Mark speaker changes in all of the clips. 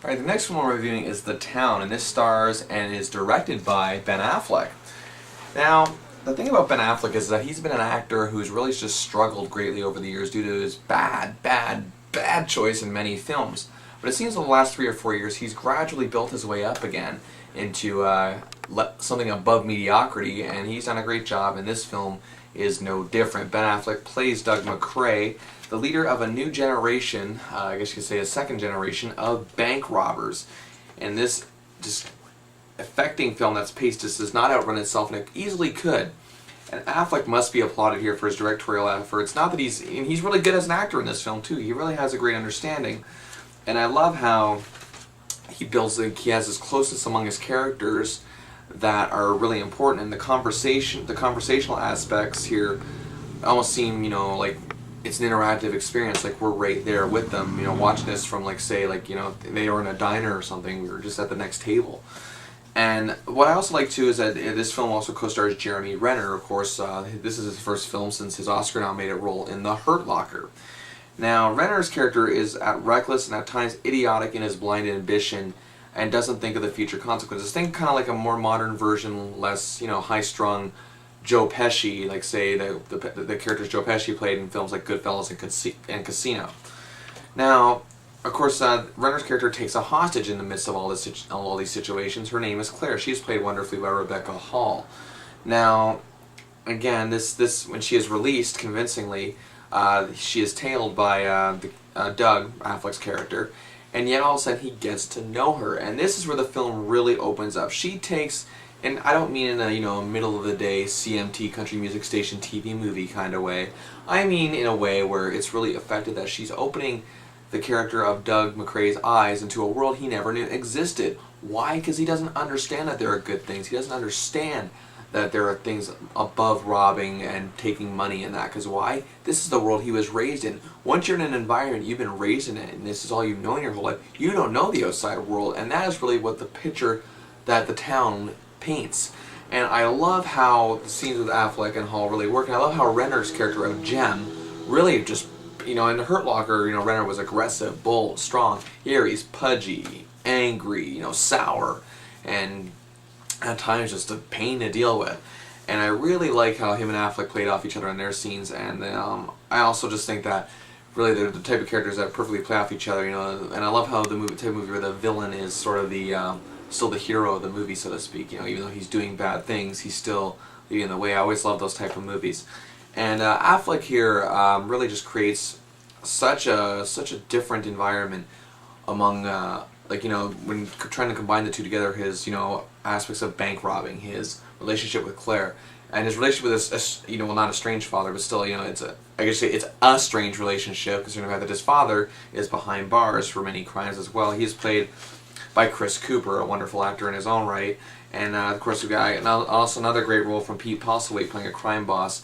Speaker 1: Alright, the next one we're reviewing is The Town, and this stars and is directed by Ben Affleck. Now, the thing about Ben Affleck is that he's been an actor who's really just struggled greatly over the years due to his bad choice in many films. But it seems in the last 3 or 4 years he's gradually built his way up again into something above mediocrity, and he's done a great job, and this film is no different. Ben Affleck plays Doug McCrae, the leader of a new generation, I guess you could say a second generation, of bank robbers. And this just affecting film that's paced just does not outrun itself, and it easily could. And Affleck must be applauded here for his directorial efforts. Not that he's really good as an actor in this film too. He really has a great understanding. And I love how he has his closest among his characters that are really important, and the conversational aspects here almost seem, like it's an interactive experience, like we're right there with them, watching this from they were in a diner or something, we were just at the next table. And what I also like too is that this film also co-stars Jeremy Renner, of course. This is his first film since his Oscar-nominated role in The Hurt Locker. Now, Renner's character is reckless and at times idiotic in his blind ambition, and doesn't think of the future consequences. Think kind of like a more modern version, less high-strung Joe Pesci, like say the characters Joe Pesci played in films like Goodfellas and Casino. Now, of course, Renner's character takes a hostage in the midst of all these situations. Her name is Claire. She's played wonderfully by Rebecca Hall. Now, again, this when she is released convincingly, she is tailed by Doug, Affleck's character, and yet all of a sudden he gets to know her, and this is where the film really opens up. She takes, and I don't mean in a middle of the day CMT country music station TV movie kind of way. I mean in a way where it's really affected that she's opening the character of Doug McCrae's eyes into a world he never knew existed. Why? Because he doesn't understand that there are good things. He doesn't understand that there are things above robbing and taking money in that. Because why? This is the world he was raised in. Once you're in an environment, you've been raised in it, and this is all you've known your whole life, you don't know the outside world, and that is really what the picture that The Town paints. And I love how the scenes with Affleck and Hall really work, and I love how Renner's character of Jem really just, in The Hurt Locker, Renner was aggressive, bold, strong. Here he's pudgy, angry, sour, and at times just a pain to deal with. And I really like how him and Affleck played off each other in their scenes, and I also just think that really they're the type of characters that perfectly play off each other, and I love how the type of movie where the villain is sort of still the hero of the movie, so to speak. Even though he's doing bad things, he's still leading the way. I always love those type of movies. And Affleck here really just creates such a different environment among when trying to combine the two together, his aspects of bank robbing, his relationship with Claire, and his relationship with his well, not a strange father, but still it's a strange relationship, considering the fact that his father is behind bars for many crimes as well. He is played by Chris Cooper, a wonderful actor in his own right, and of course we got also another great role from Pete Postlethwaite playing a crime boss.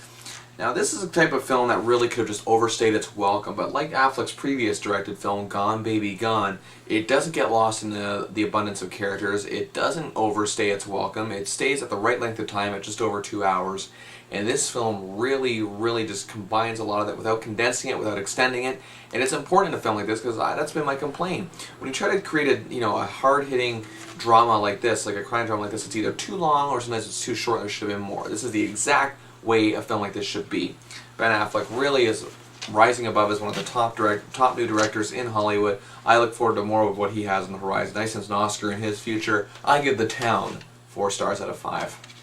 Speaker 1: Now, this is a type of film that really could have just overstayed its welcome, but like Affleck's previous directed film, Gone Baby Gone, it doesn't get lost in the abundance of characters. It doesn't overstay its welcome. It stays at the right length of time at just over 2 hours. And this film really, really just combines a lot of that without condensing it, without extending it. And it's important in a film like this because that's been my complaint. When you try to create a hard-hitting drama like this, like a crime drama like this, it's either too long or sometimes it's too short and there should have been more. This is the exact way a film like this should be. Ben Affleck really is rising above as one of the top new directors in Hollywood. I look forward to more of what he has on the horizon. Nice as an Oscar in his future. I give The Town 4 stars out of 5.